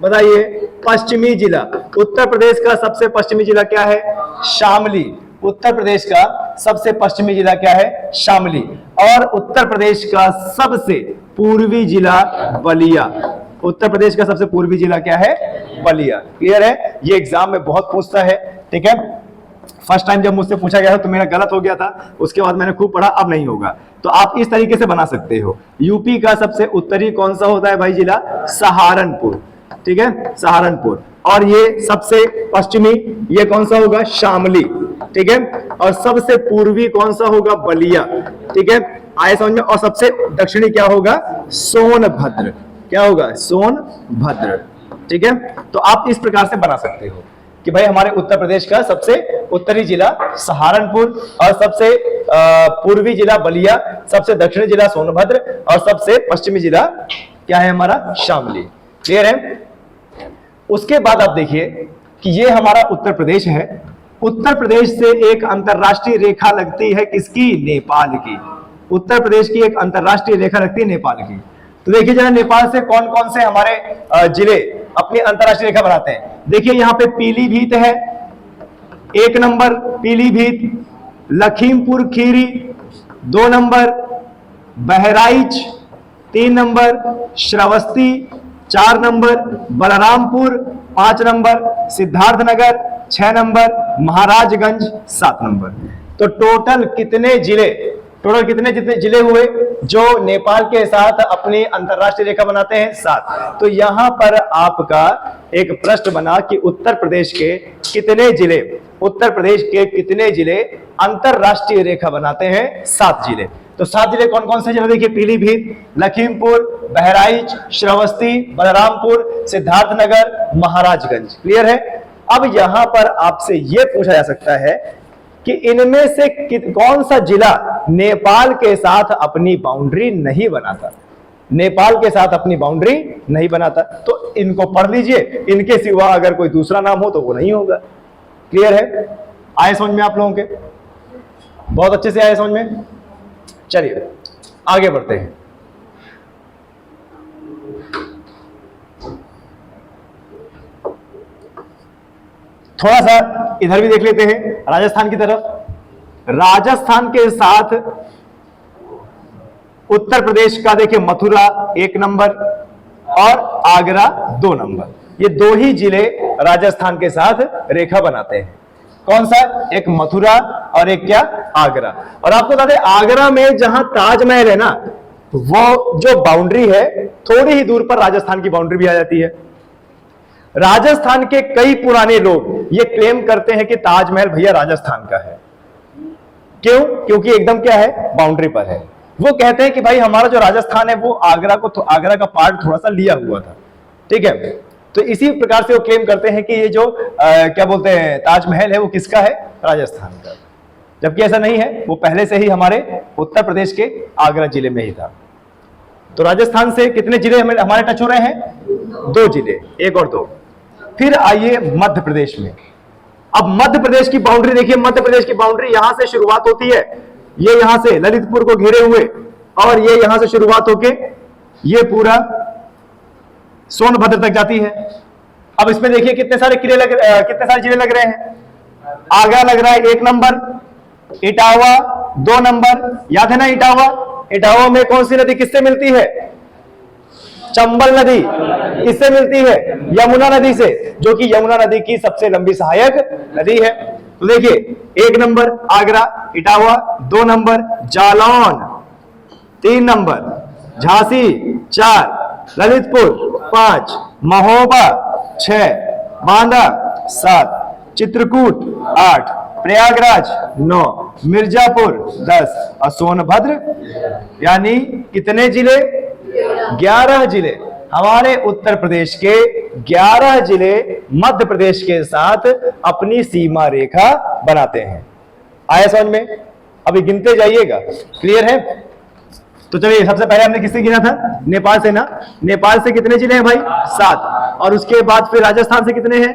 बताइए? पश्चिमी जिला। उत्तर प्रदेश का सबसे पश्चिमी जिला क्या है? शामली। उत्तर प्रदेश का सबसे पश्चिमी जिला क्या है? शामली। और उत्तर प्रदेश का सबसे पूर्वी जिला बलिया। उत्तर प्रदेश का सबसे पूर्वी जिला क्या है? बलिया। क्लियर है? ये एग्जाम में बहुत पूछता है। ठीक है, फर्स्ट टाइम जब मुझसे पूछा गया था तो मेरा गलत हो गया था, उसके बाद मैंने खूब पढ़ा, अब नहीं होगा। तो आप इस तरीके से बना सकते हो। यूपी का सबसे उत्तरी कौन सा होता है भाई जिला? सहारनपुर। ठीक है, सहारनपुर। और ये सबसे पश्चिमी ये कौन सा होगा? शामली। ठीक है, और सबसे पूर्वी कौन सा होगा? बलिया। ठीक है, आए समझ में। और सबसे दक्षिणी क्या होगा? सोनभद्र। क्या होगा? सोनभद्र। ठीक है, तो आप इस प्रकार से बना सकते हो कि भाई हमारे उत्तर प्रदेश का सबसे उत्तरी जिला सहारनपुर, और सबसे पूर्वी जिला बलिया, सबसे दक्षिणी जिला सोनभद्र, और सबसे पश्चिमी जिला क्या है हमारा? शामली। क्लियर है? उसके बाद आप देखिए कि ये हमारा उत्तर प्रदेश है। उत्तर प्रदेश से एक अंतरराष्ट्रीय रेखा लगती है किसकी? नेपाल की। उत्तर प्रदेश की एक अंतरराष्ट्रीय रेखा लगती है नेपाल की। तो देखिए जरा नेपाल से कौन कौन से हमारे जिले अपनी अंतरराष्ट्रीय रेखा बनाते हैं। देखिए यहाँ पे पीलीभीत है 1 number, Pilibhit. Lakhimpur Kheri 2 number, Bahraich 3 number, Shravasti 4 number Balrampur, 5 number Siddharthnagar, 6 number Maharajganj, 7 number. तो टोटल कितने जिले जितने जिले हुए जो नेपाल के साथ अपनी अंतरराष्ट्रीय रेखा बनाते हैं? 7। तो यहां पर आपका एक प्रश्न बना कि उत्तर प्रदेश के कितने जिले अंतरराष्ट्रीय रेखा बनाते हैं? 7 जिले। तो 7 जिले कौन कौन से जिले? देखिए, पीलीभीत, लखीमपुर, बहराइच, श्रावस्ती, बलरामपुर, सिद्धार्थनगर, महाराजगंज। क्लियर है? अब यहां पर आपसे यह पूछा जा सकता है कि इनमें से कौन सा जिला नेपाल के साथ अपनी बाउंड्री नहीं बनाता? नेपाल के साथ अपनी बाउंड्री नहीं बनाता। तो इनको पढ़ लीजिए, इनके सिवा अगर कोई दूसरा नाम हो तो वो नहीं होगा। क्लियर है? आए समझ में आप लोगों के? बहुत अच्छे से आए समझ में? चलिए आगे बढ़ते हैं। थोड़ा सा इधर भी देख लेते हैं, राजस्थान की तरफ। राजस्थान के साथ उत्तर प्रदेश का देखिए, मथुरा 1 नंबर और आगरा 2 नंबर। ये 2 ही जिले राजस्थान के साथ रेखा बनाते हैं। कौन सा? एक मथुरा और एक क्या? आगरा। और आपको बता दें, आगरा में जहां ताजमहल है ना, वो जो बाउंड्री है थोड़ी ही दूर पर राजस्थान की बाउंड्री भी आ जाती है। राजस्थान के कई पुराने लोग ये क्लेम करते हैं कि ताजमहल भैया राजस्थान का है। क्यों? क्योंकि एकदम क्या है? बाउंड्री पर है। वो कहते हैं कि भाई हमारा जो राजस्थान है वो आगरा का पार्ट थोड़ा सा लिया हुआ था। ठीक है? तो इसी प्रकार से वो क्लेम करते हैं कि ये जो क्या बोलते हैं ताजमहल है वो किसका है? राजस्थान का। जबकि ऐसा नहीं है, वो पहले से ही हमारे उत्तर प्रदेश के आगरा जिले में ही था। तो राजस्थान से कितने जिले हमारे टच हो रहे हैं? 2 जिले, 1 और 2। फिर आइए मध्य प्रदेश में। अब मध्य प्रदेश की बाउंड्री देखिए, मध्य प्रदेश की बाउंड्री यहां से शुरुआत होती है, ये यहां से ललितपुर को घेरे हुए, और ये यहां से शुरुआत होके ये पूरा सोनभद्र तक जाती है। अब इसमें देखिए कितने सारे जिले लग रहे हैं। आगरा लग रहा है 1 नंबर, इटावा 2 नंबर। याद है ना इटावा में कौन सी नदी किससे मिलती है? चंबल नदी किससे मिलती है? यमुना नदी से, जो कि यमुना नदी की सबसे लंबी सहायक नदी है। तो देखिए 1 number Agra, Etawah 2 number, Jalaun 3 number, Jhansi 4, Lalitpur 5, Mahoba 6, Banda 7, Chitrakoot 8, Prayagraj 9, Mirzapur 10 और सोनभद्र। यानी कितने जिले? 11 जिले। हमारे उत्तर प्रदेश के 11 जिले मध्य प्रदेश के साथ अपनी सीमा रेखा बनाते हैं। आया समझ में? अभी गिनते जाइएगा। क्लियर है? तो चलिए, सबसे पहले हमने किससे गिना था? नेपाल से ना। नेपाल से कितने जिले हैं भाई? 7। और उसके बाद फिर राजस्थान से कितने हैं?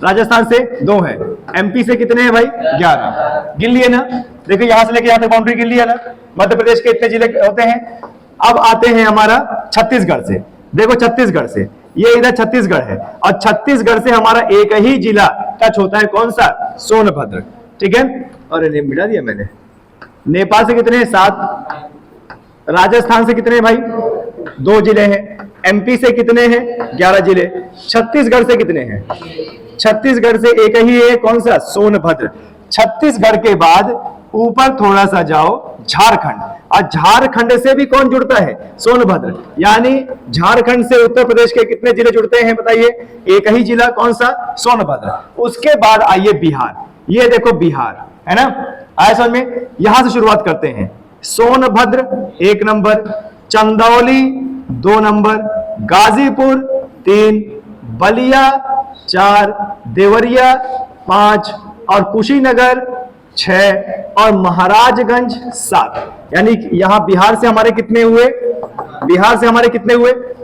राजस्थान से 2 है। एमपी से कितने हैं भाई? 11। गिन लिए ना? देखिए यहां से लेके यहां तक बाउंड्री गिन लिया ना। मध्य प्रदेश के इतने जिले होते हैं। अब आते हैं हमारा छत्तीसगढ़ से। देखो छत्तीसगढ़ से, ये इधर छत्तीसगढ़ है, और छत्तीसगढ़ से हमारा एक ही जिला टच होता है। कौन सा? सोनभद्र। ठीक है? और नेम मिटा दिया मैंने। नेपाल से कितने हैं? 7। राजस्थान से कितने हैं भाई? 2 जिले हैं। एमपी से कितने हैं? 11 जिले। छत्तीसगढ़ से कितने हैं? छत्तीसगढ़ से एक ही है। कौन सा? सोनभद्र। छत्तीसगढ़ के बाद ऊपर थोड़ा सा जाओ, झारखंड, और झारखंड से भी कौन जुड़ता है? सोनभद्र। यानी झारखंड से उत्तर प्रदेश के कितने जिले जुड़ते हैं बताइए? एक ही जिला। कौन सा? सोनभद्र। उसके बाद आइए बिहार। ये देखो बिहार है ना। आया समझ में? यहां से शुरुआत करते हैं। सोनभद्र 1 नंबर, चंदौली 2 नंबर, गाजीपुर 3, बलिया 4, देवरिया 5 और कुशीनगर 6 और महाराजगंज 7। यानी यहां बिहार से हमारे कितने हुए?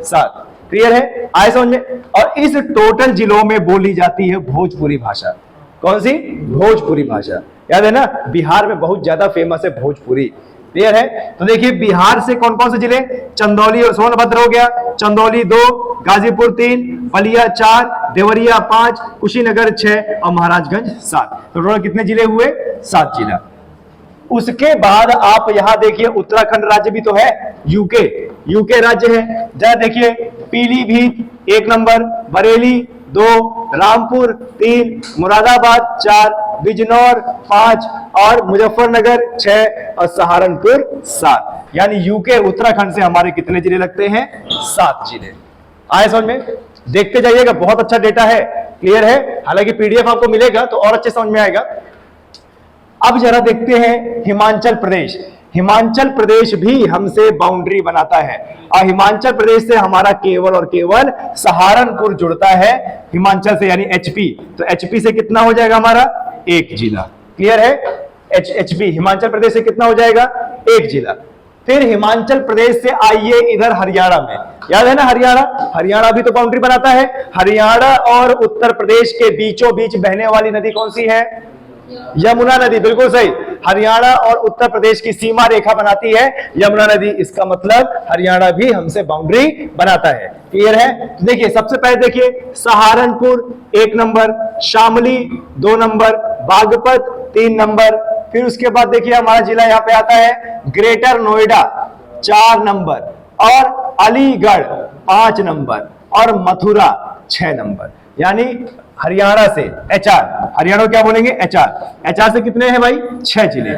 7। क्लियर है? आए समझ में? और इस टोटल जिलों में बोली जाती है भोजपुरी भाषा। कौन सी? भोजपुरी भाषा। याद है ना, बिहार में बहुत ज्यादा फेमस है भोजपुरी। क्लियर है? तो देखिए बिहार से कौन कौन से जिले? चंदौली और सोनभद्र हो गया। चंदौली 2, गाजीपुर 3, बलिया 4, देवरिया 5, कुशीनगर 6 और महाराजगंज 7। तो टोटल कितने जिले हुए? 7 जिला। उसके बाद आप यहां देखिए उत्तराखंड राज्य भी तो है, यूके, यूके राज्य है। जरा देखिए पीलीभीत 1 नंबर, बरेली 2, रामपुर 3, मुरादाबाद 4, बिजनौर 5 और मुजफ्फरनगर 6 और सहारनपुर 7। यानी यूके उत्तराखंड से हमारे कितने जिले लगते हैं? 7 जिले। आए समझ में? देखते जाइएगा, बहुत अच्छा डेटा है, क्लियर है। हालांकि पीडीएफ आपको मिलेगा तो और अच्छे समझ में आएगा। अब जरा देखते हैं हिमाचल प्रदेश। हिमाचल प्रदेश भी हमसे बाउंड्री बनाता है और हिमाचल प्रदेश से हमारा केवल और केवल सहारनपुर जुड़ता है हिमाचल से, यानी एचपी। तो एचपी से कितना हो जाएगा हमारा? 1 जिला। क्लियर है? एचपी हिमाचल प्रदेश से कितना हो जाएगा? 1 जिला। फिर हिमाचल प्रदेश से आइए इधर हरियाणा में, याद है ना हरियाणा? हरियाणा भी तो बाउंड्री बनाता है। हरियाणा और उत्तर प्रदेश के बीचों बीच बहने वाली नदी कौन सी है? यमुना नदी, बिल्कुल सही। हरियाणा और उत्तर प्रदेश की सीमा रेखा बनाती है यमुना नदी। इसका मतलब हरियाणा भी हमसे बाउंड्री बनाता है। क्लियर है? देखिए सबसे पहले देखिए Saharanpur 1 number, Shamli 2 number, Baghpat 3 number. फिर उसके बाद देखिए हमारा जिला यहां पे आता है ग्रेटर नोएडा 4 नंबर और अलीगढ़ 5 नंबर और मथुरा 6 नंबर। यानी हरियाणा से एचआर, हरियाणा क्या बोलेंगे? एचआर। एचआर से कितने हैं भाई? 6 जिले।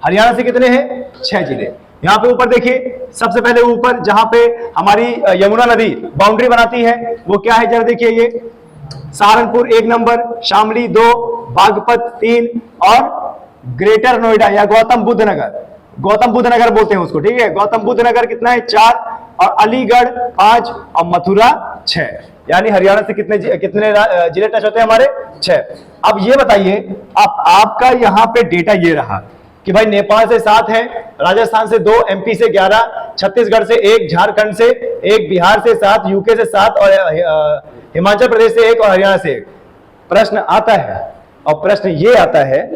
हरियाणा से कितने हैं? 6 जिले। यहां पे ऊपर देखिए, सबसे पहले ऊपर जहां पे हमारी यमुना नदी बाउंड्री बनाती है वो क्या है? जरा देखिए, ये सहारनपुर 1 नंबर, शामली 2, बागपत 3 और ग्रेटर नोएडा या गौतम बुद्ध नगर, गौतम बुद्ध नगर बोलते हैं उसको, ठीक है। गौतम बुद्ध नगर कितना है? 4 और अलीगढ़ 5 और मथुरा 6। यानी हरियाणा से कितने जिले टच होते हैं हमारे? 6। अब ये बताइए, आपका यहां पे डेटा ये रहा कि भाई नेपाल से 7 है, राजस्थान से 2, एमपी से 11, छत्तीसगढ़ से 1, झारखंड से 1, बिहार से 7, यूके से 7 और हिमाचल प्रदेश से 1 और हरियाणा से 1। प्रश्न आता है, और प्रश्न ये आता है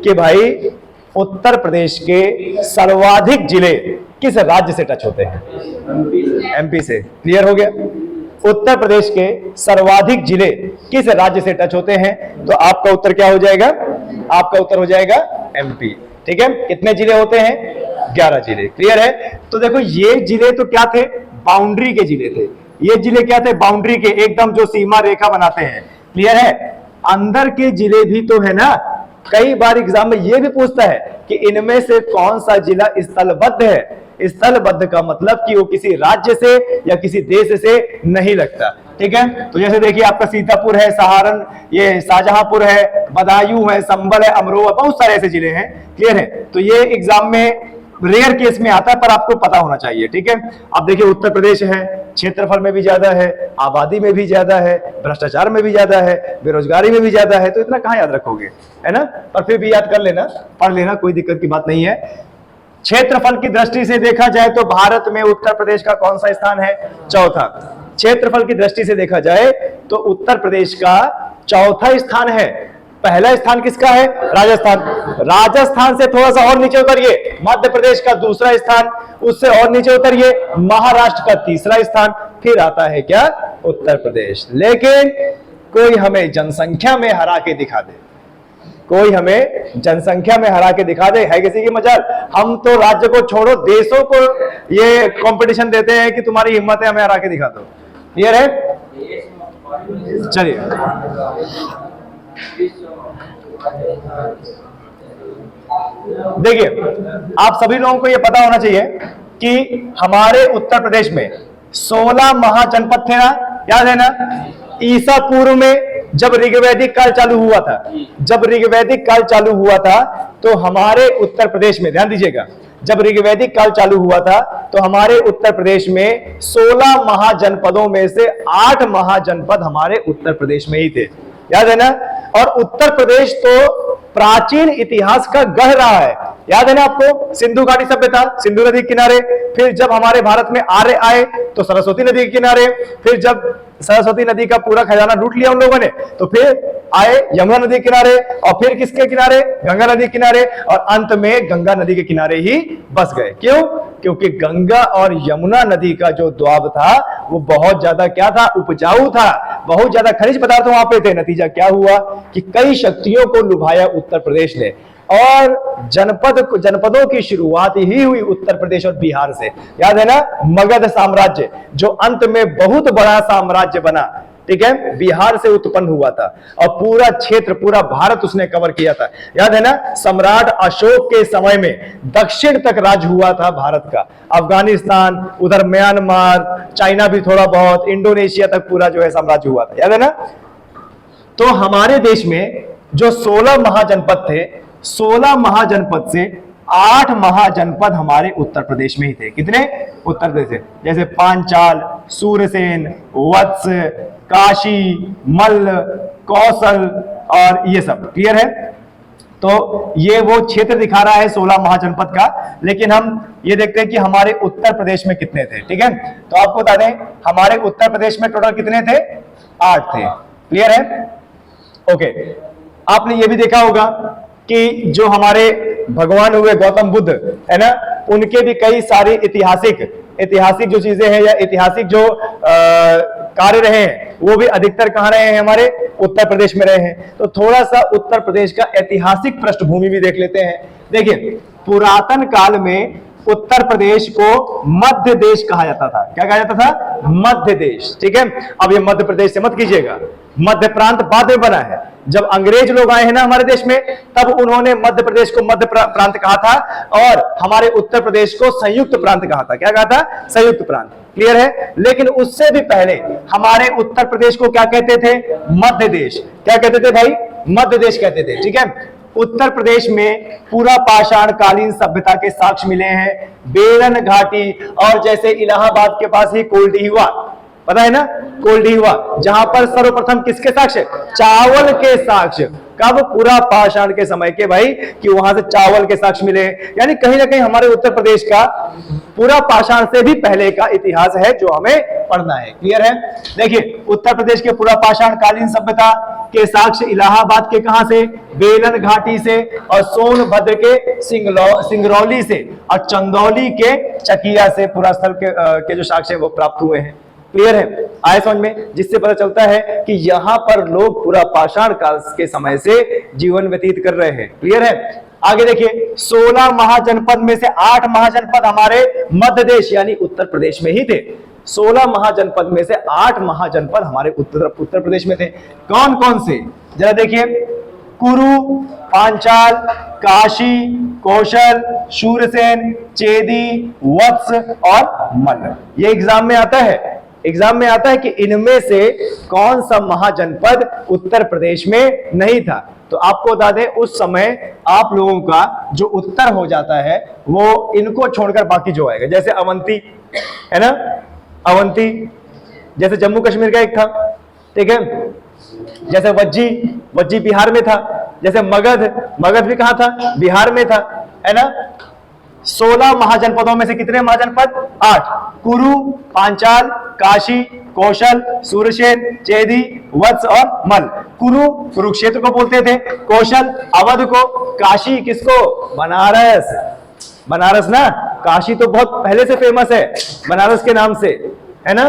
कि भाई उत्तर प्रदेश के सर्वाधिक जिले किस राज्य से टच होते हैं? एमपी से। क्लियर हो गया? उत्तर प्रदेश के सर्वाधिक जिले किस राज्य से टच होते हैं? तो आपका उत्तर क्या हो जाएगा? आपका उत्तर हो जाएगा एमपी। ठीक है, कितने जिले होते हैं? 11 जिले। क्लियर है? तो देखो ये जिले तो क्या थे? बाउंड्री के जिले थे। ये जिले क्या थे? बाउंड्री के, एकदम जो सीमा रेखा बनाते हैं। क्लियर है? अंदर के जिले भी तो है ना। कई बार एग्जाम में ये भी पूछता है कि इनमें से कौन सा जिला स्थलबद्ध है। स्थलबद्ध का मतलब कि वो किसी राज्य से या किसी देश से नहीं लगता। ठीक है, तो जैसे देखिए आपका सीतापुर है, सहारन, ये शाहजहांपुर है, बदायूं है, संबल है, अमरोहा, बहुत सारे ऐसे जिले हैं। क्लियर है? तो ये एग्जाम में रेयर केस में आता है, पर आपको पता होना चाहिए। ठीक है, अब देखिए उत्तर प्रदेश है, क्षेत्रफल में भी ज्यादा है, आबादी में भी ज्यादा है, भ्रष्टाचार में भी ज्यादा है, बेरोजगारी में भी ज्यादा है, तो इतना कहां याद रखोगे, है ना। पर फिर भी याद कर लेना, पढ़ लेना, कोई दिक्कत की बात नहीं है। क्षेत्रफल की दृष्टि से देखा जाए तो भारत में उत्तर प्रदेश का कौन सा स्थान है? चौथा। क्षेत्रफल की दृष्टि से देखा जाए तो उत्तर प्रदेश का चौथा स्थान है। पहला स्थान किसका है? राजस्थान। राजस्थान से थोड़ा सा और नीचे उतरिए, मध्य प्रदेश का दूसरा स्थान, उससे और नीचे उतरिए, महाराष्ट्र का तीसरा स्थान, फिर आता है क्या? उत्तर प्रदेश। लेकिन कोई हमें जनसंख्या में हरा के दिखा दे, कोई हमें जनसंख्या में हरा के दिखा दे, है किसी की मजाल? हम तो राज्य को छोड़ो, देशों को ये कंपटीशन देते हैं कि तुम्हारी हिम्मत है, हमें हरा के दिखा दो। क्लियर है? चलिए, देखिए आप सभी लोगों को यह पता होना चाहिए कि हमारे उत्तर प्रदेश में 16 महाजनपद थे ना, याद है ना। ईसा पूर्व में जब ऋग्वैदिक काल चालू हुआ था, जब ऋग्वैदिक काल चालू हुआ था तो हमारे उत्तर प्रदेश में, ध्यान दीजिएगा, जब ऋग्वैदिक काल चालू हुआ था तो हमारे उत्तर प्रदेश में 16 महाजनपदों में से 8 महाजनपद हमारे उत्तर प्रदेश में ही थे, याद है ना। और उत्तर प्रदेश तो प्राचीन इतिहास का गढ़ रहा है, याद है ना आपको। सिंधु घाटी सभ्यता, सिंधु नदी के किनारे, फिर जब हमारे भारत में आर्य आए तो सरस्वती नदी के किनारे, फिर जब सरस्वती नदी का पूरा खजाना लूट लिया उन लोगों ने तो फिर आए यमुना नदी के किनारे, और फिर किसके किनारे? गंगा नदी के किनारे, और अंत में गंगा नदी के किनारे ही बस गए। क्यों? क्योंकि गंगा और यमुना नदी का जो द्वाब था वो बहुत ज्यादा क्या था? उपजाऊ था, बहुत ज्यादा खनिज पदार्थ वहां पे थे। नतीजा क्या हुआ कि कई शक्तियों को लुभाया उत्तर प्रदेश ने। और जनपदों की शुरुआत ही हुई उत्तर प्रदेश और बिहार से। याद है ना, मगध साम्राज्य जो अंत में बहुत बड़ा साम्राज्य बना, ठीक है, बिहार से उत्पन्न हुआ था और पूरा क्षेत्र, पूरा भारत उसने कवर किया था। याद है ना, सम्राट अशोक के समय में दक्षिण तक राज हुआ था भारत का, अफगानिस्तान, उधर म्यांमार, चाइना भी थोड़ा बहुत, इंडोनेशिया तक पूरा जो है साम्राज्य हुआ था। याद है ना। तो हमारे देश में जो 16 महाजनपद थे, 16 महाजनपद से 8 महाजनपद हमारे उत्तर प्रदेश में ही थे। कितने? उत्तर प्रदेश से, जैसे पांचाल, सूरसेन, वत्स, काशी, मल्ल, कौशल और ये सब। क्लियर है। तो ये वो क्षेत्र दिखा रहा है 16 महाजनपद का, लेकिन हम ये देखते हैं कि हमारे उत्तर प्रदेश में कितने थे। ठीक है, तो आपको बता दें हमारे उत्तर प्रदेश में टोटल कितने थे? 8 थे। क्लियर है। ओके, आपने ये भी देखा होगा कि जो हमारे भगवान हुए गौतम बुद्ध है ना, उनके भी कई सारे ऐतिहासिक जो चीजें हैं या ऐतिहासिक जो कार्य रहे हैं वो भी अधिकतर कहां रहे हैं? हमारे उत्तर प्रदेश में रहे हैं। तो थोड़ा सा उत्तर प्रदेश का ऐतिहासिक पृष्ठभूमि भी देख लेते हैं। देखिए, पुरातन काल में उत्तर प्रदेश को मध्य देश कहा जाता था। क्या कहा जाता था? मध्य देश। ठीक है, अब ये मध्य प्रदेश से मत कीजिएगा, मध्य प्रांत बाद में बना है। जब अंग्रेज लोग आए हैं ना हमारे देश में, तब उन्होंने मध्य प्रदेश को मध्य प्रांत कहा था और हमारे उत्तर प्रदेश को संयुक्त प्रांत कहा था। क्या कहा था? संयुक्त प्रांत। क्लियर है। लेकिन उससे भी पहले हमारे उत्तर प्रदेश को क्या कहते थे? मध्य देश। क्या कहते थे भाई? मध्य देश कहते थे। ठीक है। उत्तर प्रदेश में पूरा पाषाण कालीन सभ्यता के साक्ष्य मिले हैं। बेलन घाटी और जैसे इलाहाबाद के पास ही कोल्डीहुआ, पता है ना, कोल्डीहुआ, जहां पर सर्वप्रथम किसके साक्ष्य? चावल के साक्ष्य। कब? पूरा पाषाण के समय के भाई, कि वहां से चावल के साक्ष्य मिले। यानी कहीं ना कहीं हमारे उत्तर प्रदेश का पूरा पाषाण से भी पहले का इतिहास है जो हमें पढ़ना है। क्लियर है। देखिए, उत्तर प्रदेश के पूरा पाषाण कालीन सभ्यता के साक्ष्य इलाहाबाद के कहां से? बेलन घाटी से, और सोनभद्र के सिंगरौली से, और चंदौली के चकिया से पूरा स्थल के जो साक्ष्य वो प्राप्त हुए हैं। क्लियर है। आए समझ में, जिससे पता चलता है कि यहां पर लोग पूरा पाषाण काल के समय से जीवन व्यतीत कर रहे हैं। क्लियर है। आगे देखिए, 16 महाजनपद में से 8 महाजनपद हमारे मध्य देश यानी उत्तर प्रदेश में ही थे। 16 महाजनपद में से 8 महाजनपद हमारे उत्तर प्रदेश में थे। कौन कौन से? जरा देखिए, कुरु, पांचाल, काशी, कौशल, शूरसेन, चेदी, वत्स और मल्ल। ये एग्जाम में आता है। एग्जाम में आता है कि इनमें से कौन सा महाजनपद उत्तर प्रदेश में नहीं था। तो आपको बता दें, उस समय आप लोगों का जो उत्तर हो जाता है वो इनको छोड़कर बाकी जो आएगा, जैसे अवंती है ना, अवंती जैसे जम्मू कश्मीर का एक था। ठीक है। जैसे वज्जी बिहार में था। जैसे मगध भी कहां था? बिहार में था, है ना। 16 महाजनपदों में से कितने महाजनपद? 8। कुरु, पांचाल, काशी, कौशल, सूरसेन, चेदी, वत्स और मल्ल। कुरु कुरुक्षेत्र को बोलते थे, कौशल अवध को, काशी किसको? बनारस ना, काशी तो बहुत पहले से फेमस है बनारस के नाम से, है ना।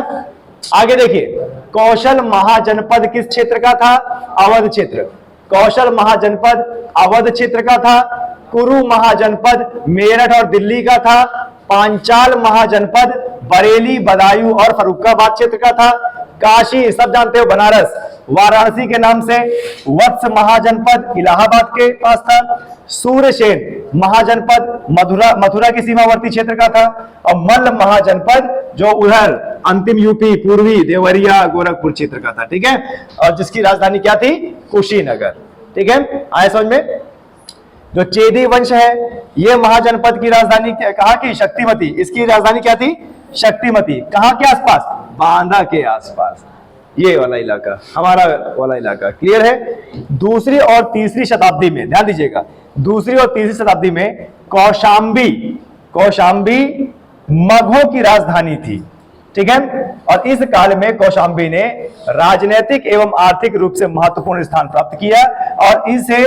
आगे देखिए, कौशल महाजनपद किस क्षेत्र का था? अवध क्षेत्र। कौशल महाजनपद अवध क्षेत्र का था। कुरु महाजनपद मेरठ और दिल्ली का था। पांचाल महाजनपद बरेली, बदायूं और फर्रुखाबाद क्षेत्र का था। काशी सब जानते हो, बनारस, वाराणसी के नाम से। वत्स महाजनपद इलाहाबाद के पास था। सूरसेन महाजनपद मथुरा के सीमावर्ती क्षेत्र का था। और मल्ल महाजनपद जो उधर अंतिम यूपी पूर्वी देवरिया गोरखपुर क्षेत्र का था। ठीक है। और जिसकी राजधानी क्या थी? कुशीनगर। ठीक है। आए समझ में। जो चेदी वंश है, ये महाजनपद की राजधानी कहाँ की? शक्तिमती। इसकी राजधानी क्या थी? शक्तिमती। कहाँ के आसपास? बांदा के आसपास। ये वाला इलाका, हमारा वाला इलाका। क्लियर है। दूसरी और तीसरी शताब्दी में, ध्यान दीजिएगा, दूसरी और तीसरी शताब्दी में कौशाम्बी मगहों की राजधानी थी। ठीक है। और इस काल में कौशाम्बी ने राजनीतिक एवं आर्थिक रूप से महत्वपूर्ण स्थान प्राप्त किया और इसे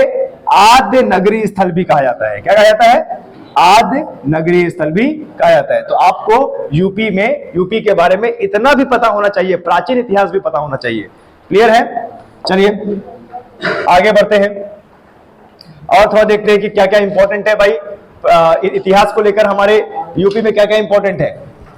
आद्य नगरीय स्थल भी कहा जाता है। क्या कहा जाता है? आद्य नगरीय स्थल भी कहा जाता है। तो आपको यूपी के बारे में इतना भी पता होना चाहिए, प्राचीन इतिहास भी पता होना चाहिए। क्लियर है। चलिए आगे बढ़ते हैं। और थोड़ा देखते हैं कि क्या क्या इंपॉर्टेंट है भाई इतिहास को लेकर हमारे यूपी में क्या क्या इंपॉर्टेंट है।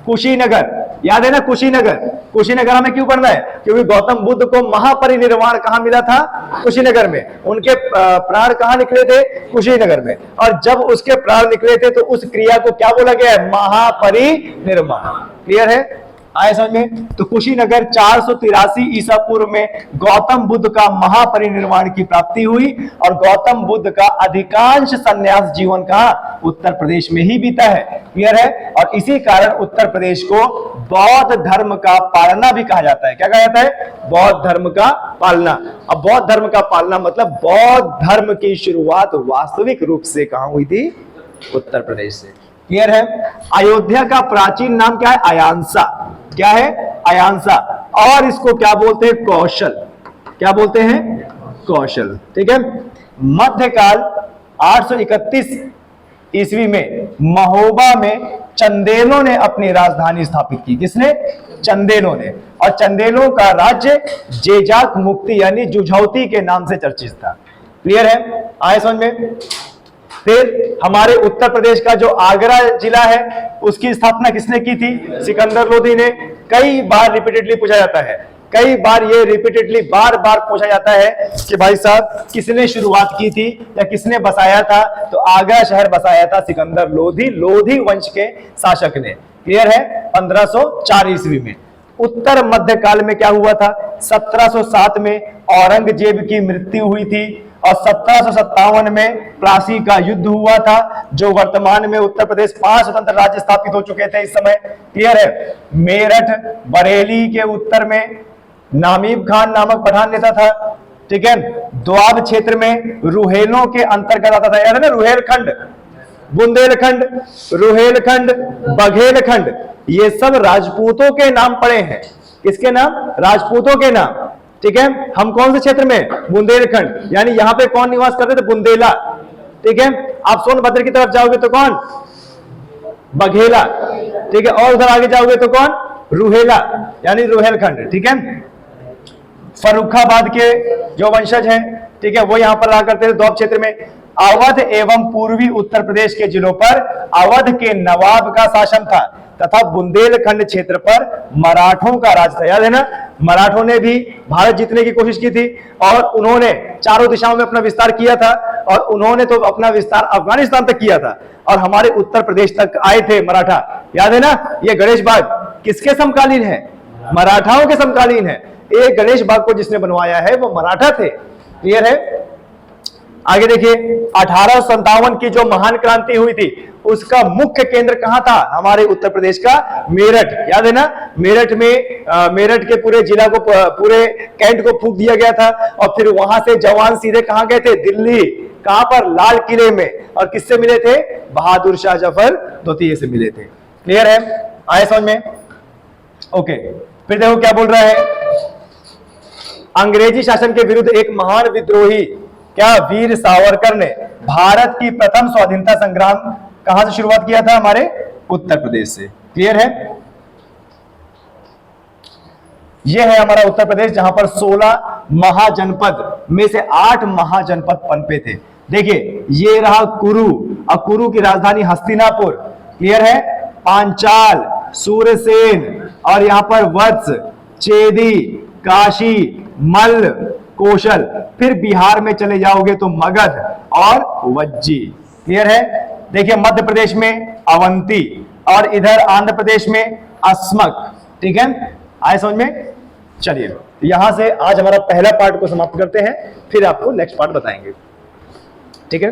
कुशीनगर, याद है ना कुशीनगर? कुशीनगर हमें क्यों पढ़ना है? क्योंकि गौतम बुद्ध को महापरिनिर्वाण कहां मिला था? कुशीनगर में। उनके प्राण कहां निकले थे? कुशीनगर में। और जब उसके प्राण निकले थे तो उस क्रिया को क्या बोला गया है? महापरिनिर्वाण। क्लियर है? आए समझ में? तो कुशीनगर 483 ईसा पूर्व में गौतम बुद्ध का महापरिनिर्वाण की प्राप्ति हुई और गौतम बुद्ध का अधिकांश संन्यास जीवन का उत्तर प्रदेश में ही बीता है। क्लियर है? और इसी कारण उत्तर प्रदेश को बौद्ध धर्म का पालना भी कहा जाता है। क्या कहा जाता है? बौद्ध धर्म का पालना। अब बौद्ध धर्म का पालना मतलब बौद्ध धर्म की शुरुआत वास्तविक रूप से कहां हुई थी? उत्तर प्रदेश से। क्लियर है? अयोध्या का प्राचीन नाम क्या है? अयांसा। क्या है? अयांसा। और इसको क्या बोलते हैं? कौशल। क्या बोलते हैं? कौशल। ठीक है? मध्यकाल 831 ईस्वी में महोबा में चंदेलों ने अपनी राजधानी स्थापित की। किसने? चंदेलों ने। और चंदेलों का राज्य जेजाक मुक्ति यानी जुझौती के नाम से चर्चित था। क्लियर है? आए समझ में? फिर हमारे उत्तर प्रदेश का जो आगरा जिला है उसकी स्थापना किसने की थी? सिकंदर लोधी ने। कई बार रिपीटेडली पूछा जाता है, कई बार ये रिपीटेडली बार बार पूछा जाता है कि भाई साहब किसने शुरुआत की थी या किसने बसाया था? तो आगरा शहर बसाया था सिकंदर लोधी, लोधी वंश के शासक ने। क्लियर है? 1504 ईस्वी में। उत्तर मध्यकाल में क्या हुआ था? 1707 में औरंगजेब की मृत्यु हुई थी और 1757 में प्लासी का युद्ध हुआ था, जो वर्तमान में उत्तर प्रदेश 5 स्वतंत्र राज्य स्थापित हो चुके थे इस समय। क्लियर है? मेरठ बरेली के उत्तर में नामीब खान नामक पठान नेता था। ठीक है? दोआब क्षेत्र में रुहेलों के अंतर्गत आता था। याद है ना? रुहेलखंड, बुंदेलखंड, रुहेलखंड, बघेलखंड, ये सब राजपूतों के नाम पड़े हैं। किसके नाम? राजपूतों के नाम। ठीक है? हम कौन से क्षेत्र में? बुंदेलखंड। यानी यहां पे कौन निवास करते थे? बुंदेला। ठीक है? आप सोनभद्र की तरफ जाओगे तो कौन? बघेला। ठीक है? और उधर आगे जाओगे तो कौन? रुहेला यानी रुहेलखंड। ठीक है? फर्रुखाबाद के जो वंशज हैं, ठीक है, वो यहां पर रहा करते थे दोआब क्षेत्र में। अवध एवं पूर्वी उत्तर प्रदेश के जिलों पर अवध के नवाब का शासन था तथा बुंदेलखंड क्षेत्र पर मराठों का राज था। याद है ना? मराठों ने भी भारत जीतने की कोशिश की थी और उन्होंने चारों दिशाओं में अपना विस्तार किया था और उन्होंने तो अपना विस्तार अफगानिस्तान तक किया था और हमारे उत्तर प्रदेश तक आए थे मराठा। याद है ना? ये गणेश बाग किसके समकालीन है? मराठाओं के समकालीन है। एक गणेश बाग को जिसने बनवाया है वो मराठा थे। क्लियर है? आगे देखिए, 1857 की जो महान क्रांति हुई थी उसका मुख्य केंद्र कहां था? हमारे उत्तर प्रदेश का मेरठ। याद है ना? मेरठ में मेरठ के पूरे जिला को, पूरे कैंट को फूंक दिया गया था और फिर वहां से जवान सीधे कहां गए थे? दिल्ली। कहां पर? लाल किले में। और किससे मिले थे? बहादुर शाह जफर द्वितीय से मिले थे। क्लियर है? आए समझ में? ओके, फिर देखो क्या बोल रहा है। अंग्रेजी शासन के विरुद्ध एक महान विद्रोही क्या वीर सावरकर ने भारत की प्रथम स्वाधीनता संग्राम कहां से शुरुआत किया था? हमारे उत्तर प्रदेश से। क्लियर है? यह है हमारा उत्तर प्रदेश जहां पर 16 महाजनपद में से 8 महाजनपद पनपे थे। देखिए, ये रहा कुरु और कुरु की राजधानी हस्तिनापुर। क्लियर है? पांचाल, सूरसेन और यहां पर वत्स, चेदी, काशी, मल्ल, कौशल। फिर बिहार में चले जाओगे तो मगध और वज्जी। क्लियर है? देखिए, मध्य प्रदेश में अवंती और इधर आंध्र प्रदेश में अस्मक। ठीक है? आए समझ में? चलिए, यहां से आज हमारा पहला पार्ट को समाप्त करते हैं, फिर आपको नेक्स्ट पार्ट बताएंगे। ठीक है?